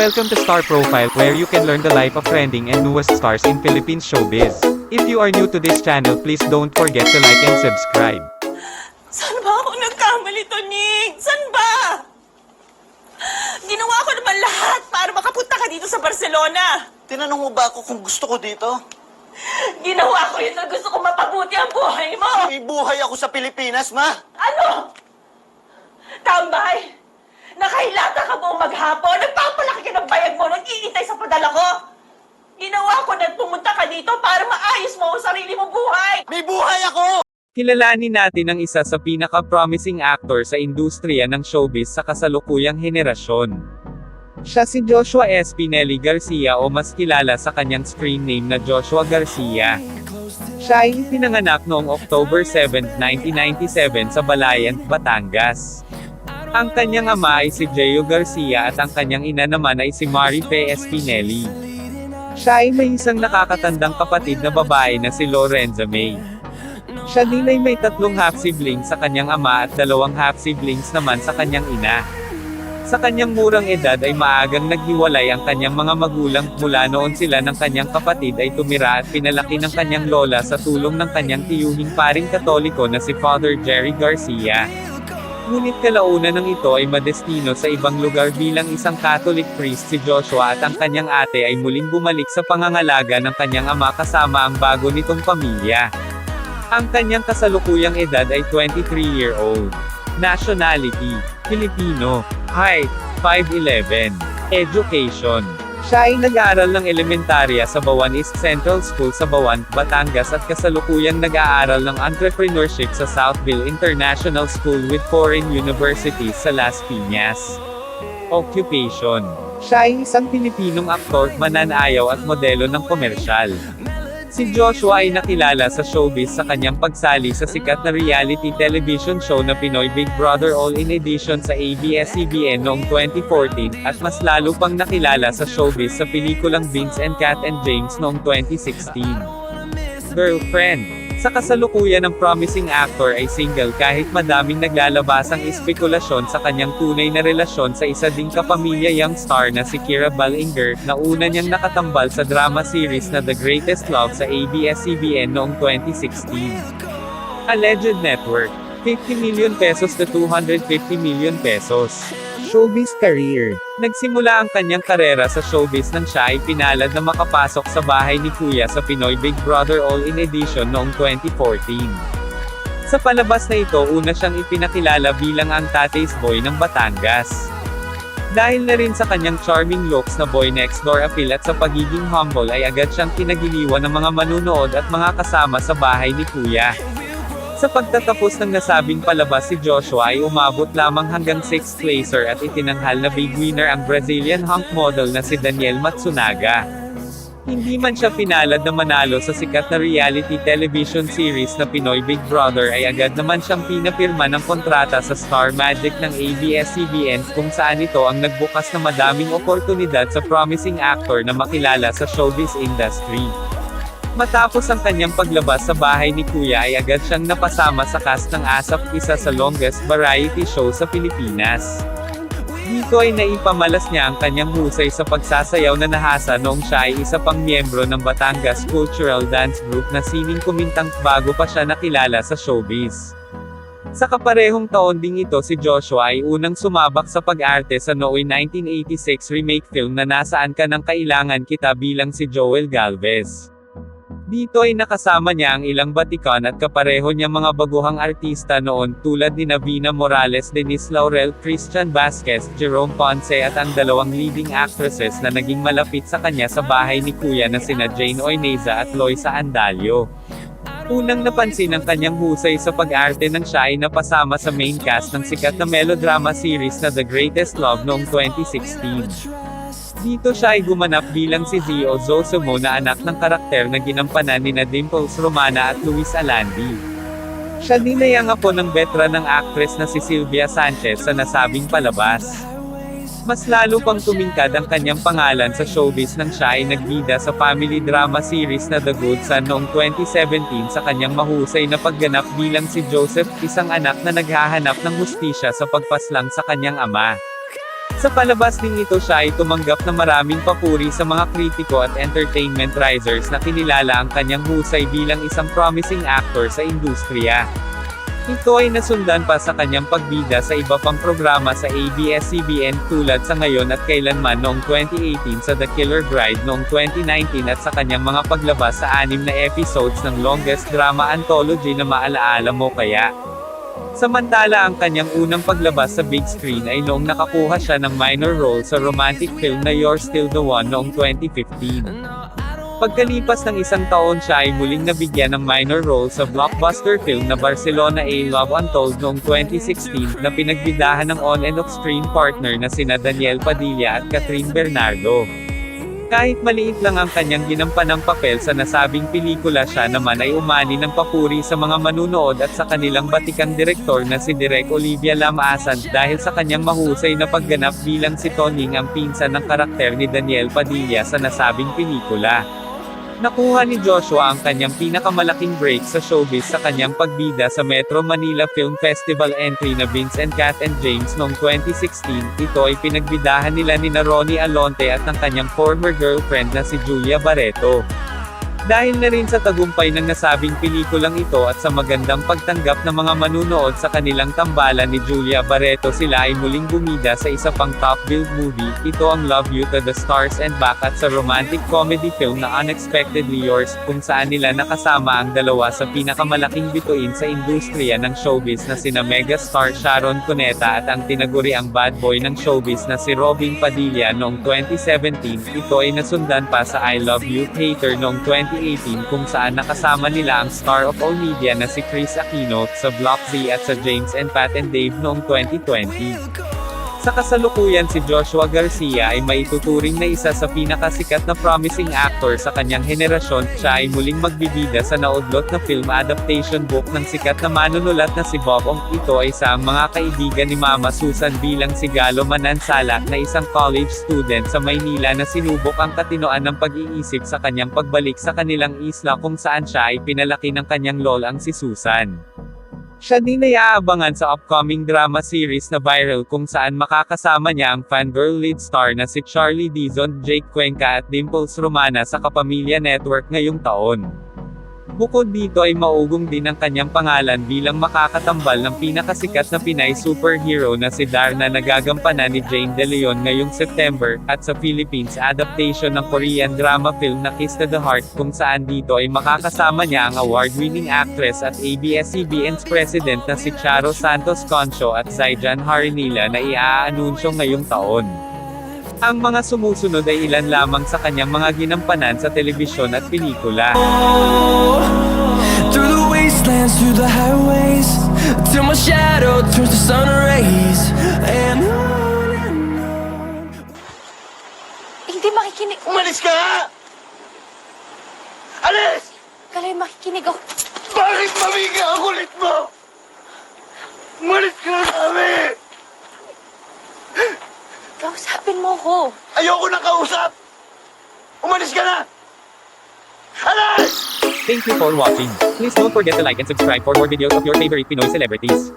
Welcome to Star Profile, where you can learn the life of trending and newest stars in Philippine showbiz. If you are new to this channel, please don't forget to like and subscribe. Saan ba ako nagkamali, Toning? Saan ba? Ginawa ko naman lahat para makapunta ka dito sa Barcelona. Tinanong mo ba ako kung gusto ko dito? Ginawa ko yun na gusto ko mapabuti ang buhay mo. May buhay ako sa Pilipinas, ma! Ano? Tambay? Nakahilata ka buong maghapon? Nagpapalaki ka ng bayag mo nang iintay sa padala ko? Ginawa ko na pumunta ka dito para maayos mo ang sarili mong buhay. May buhay ako! Kilalanin natin ang isa sa pinaka-promising actor sa industriya ng showbiz sa kasalukuyang henerasyon. Siya si Joshua S. Pinelli Garcia o mas kilala sa kanyang screen name na Joshua Garcia. Siya ay pinanganak noong October 7, 1997 sa Balayan, Batangas. Ang kanyang ama ay si Geo Garcia at ang kanyang ina naman ay si Marife S. Pinelli. Siya ay may isang nakakatandang kapatid na babae na si Lorenza May. Siya din ay may 3 half-siblings sa kanyang ama at 2 half-siblings naman sa kanyang ina. Sa kanyang murang edad ay maagang naghiwalay ang kanyang mga magulang, mula noon sila ng kanyang kapatid ay tumira at pinalaki ng kanyang lola sa tulong ng kanyang tiyuhing paring Katoliko na si Father Jerry Garcia. Ngunit kalaunan ng ito ay madestino sa ibang lugar bilang isang Catholic priest si Joshua at ang kanyang ate ay muling bumalik sa pangangalaga ng kanyang ama kasama ang bago nitong pamilya. Ang kanyang kasalukuyang edad ay 23-year-old. Nationality, Filipino. Height, 5'11". Education. Siya ay nag-aaral ng elementarya sa Bawan East Central School sa Bawan, Batangas at kasalukuyang nag-aaral ng entrepreneurship sa Southville International School with Foreign Universities sa Las Piñas. Occupation. Siya ay isang Pilipinong aktor, mananayaw at modelo ng komersyal. Si Joshua ay nakilala sa showbiz sa kanyang pagsali sa sikat na reality television show na Pinoy Big Brother All-In Edition sa ABS-CBN noong 2014, at mas lalo pang nakilala sa showbiz sa pelikulang Vince and Kat and James noong 2016. Girlfriend. Sa kasalukuyan ng promising actor ay single kahit madaming naglalabasang espekulasyon sa kanyang tunay na relasyon sa isa ding kapamilya young star na si Kira Ballinger, na una niyang nakatambal sa drama series na The Greatest Love sa ABS-CBN noong 2016. Alleged net worth, 50 million pesos to 250 million pesos. Showbiz career. Nagsimula ang kanyang karera sa showbiz nang siya ay pinalad na makapasok sa bahay ni Kuya sa Pinoy Big Brother All-In Edition noong 2014. Sa palabas na ito, una siyang ipinakilala bilang ang Tatay's Boy ng Batangas. Dahil na rin sa kanyang charming looks na boy next door appeal at sa pagiging humble ay agad siyang kinagiliwan ng mga manunood at mga kasama sa bahay ni Kuya. Sa pagtatapos ng nasabing palabas, si Joshua ay umabot lamang hanggang 6th placer at itinanghal na big winner ang Brazilian hunk model na si Daniel Matsunaga. Hindi man siya pinalad na manalo sa sikat na reality television series na Pinoy Big Brother ay agad naman siyang pinapirma ng kontrata sa Star Magic ng ABS-CBN, kung saan ito ang nagbukas na madaming oportunidad sa promising actor na makilala sa showbiz industry. Matapos ang kanyang paglabas sa bahay ni Kuya ay agad siyang napasama sa cast ng ASAP, isa sa longest variety show sa Pilipinas. Dito ay naipamalas niya ang kanyang husay sa pagsasayaw na nahasa noong siya ay isa pang miyembro ng Batangas Cultural Dance Group na Sining Kumintang, bago pa siya nakilala sa showbiz. Sa kaparehong taon ding ito, si Joshua ay unang sumabak sa pag-arte sa nooy 1986 remake film na Nasaan Ka Nang Kailangan Kita bilang si Joel Galvez. Dito ay nakasama niya ang ilang batikan at kapareho niya mga baguhang artista noon, tulad ni Navina Morales, Denise Laurel, Christian Vasquez, Jerome Ponce at ang 2 leading actresses na naging malapit sa kanya sa bahay ni Kuya na sina Jane Oineza at Loisa Andalio. Unang napansin ang kanyang husay sa pag-arte nang siya ay napasama sa main cast ng sikat na melodrama series na The Greatest Love noong 2016. Dito siya ay gumanap bilang si Zio Zosimo na anak ng karakter na ginampanan nina Dimples Romana at Luis Alandi. Siya din ay ang apo ng veteran ng actress na si Sylvia Sanchez sa nasabing palabas. Mas lalo pang tumingkad ang kanyang pangalan sa showbiz nang siya ay nagbida sa family drama series na The Good Son noong 2017 sa kanyang mahusay na pagganap bilang si Joseph, isang anak na naghahanap ng hustisya sa pagpaslang sa kanyang ama. Sa palabas ding ito siya ay tumanggap ng maraming papuri sa mga kritiko at entertainment risers na kinilala ang kanyang husay bilang isang promising actor sa industriya. Ito ay nasundan pa sa kanyang pagbida sa iba pang programa sa ABS-CBN tulad sa Ngayon at Kailanman noong 2018 sa The Killer Bride noong 2019 at sa kanyang mga paglabas sa 6 na episodes ng longest drama anthology na Maalaala Mo Kaya. Samantala ang kanyang unang paglabas sa big screen ay noong nakakuha siya ng minor role sa romantic film na You're Still the One noong 2015. Pagkalipas ng isang taon siya ay muling nabigyan ng minor role sa blockbuster film na Barcelona A Love Untold noong 2016 na pinagbidahan ng on and off-screen partner na sina Daniel Padilla at Catherine Bernardo. Kahit maliit lang ang kanyang ginampanang papel sa nasabing pelikula, siya naman ay umani ng papuri sa mga manunood at sa kanilang batikang direktor na si Direk Olivia Lamasan dahil sa kanyang mahusay na pagganap bilang si Toning, ang pinsan ng karakter ni Daniel Padilla sa nasabing pelikula. Nakuha ni Joshua ang kanyang pinakamalaking break sa showbiz sa kanyang pagbida sa Metro Manila Film Festival entry na Vince and Kat and James noong 2016. Ito ay pinagbidahan nila ni Ronnie Alonte at ng kanyang former girlfriend na si Julia Barreto. Dahil na rin sa tagumpay ng nasabing pelikulang ito at sa magandang pagtanggap ng mga manunood sa kanilang tambalan ni Julia Barreto, sila ay muling bumida sa isa pang top-billed movie, ito ang Love You to the Stars and Back, at sa romantic comedy film na Unexpectedly Yours, kung saan nila nakasama ang dalawa sa pinakamalaking bituin sa industriya ng showbiz na sina megastar Sharon Cuneta at ang tinaguriang bad boy ng showbiz na si Robin Padilla noong 2017. Ito ay nasundan pa sa I Love You, Hater noong 2018 kung saan nakasama nila ang star of all media na si Chris Aquino, sa Block Z at sa James and Pat and Dave noong 2020. Sa kasalukuyan, si Joshua Garcia ay maituturing na isa sa pinakasikat na promising actor sa kanyang henerasyon. Siya ay muling magbibida sa naudlot na film adaptation book ng sikat na manunulat na si Bob Ong. Ito ay sa mga kaibigan ni Mama Susan bilang si Galo Manansala, na isang college student sa Maynila na sinubok ang katinoan ng pag-iisip sa kanyang pagbalik sa kanilang isla kung saan siya ay pinalaki ng kanyang lolang si Susan. Siya din ay aabangan sa upcoming drama series na Viral kung saan makakasama niya ang fangirl lead star na si Charlie Dizon, Jake Cuenca at Dimples Romana sa Kapamilya Network ngayong taon. Bukod dito ay maugong din ang kanyang pangalan bilang makakatambal ng pinakasikat na Pinay superhero na si Darna na gagampanan ni Jane De Leon ngayong September, at sa Philippines adaptation ng Korean drama film na Kiss to the Heart, kung saan dito ay makakasama niya ang award-winning actress at ABS-CBN's president na si Charo Santos Concho at Zaijan Harinila na iaanunsyo ngayong taon. Ang mga sumusunod ay ilan lamang sa kanyang mga ginampanan sa telebisyon at pelikula. Through the wastelands, through the highways, till my shadow turns to sun rays, and on. Hindi makikinig. Umalis ka nga! Alis! Kalay, makikinig ako. Bakit mamiga ang kulit mo? Umalis ka na kami! Kausapin mo ko. Ayoko na kausap! Umalis ka na! Alis! Thank you for watching. Please don't forget to like and subscribe for more videos of your favorite Pinoy celebrities.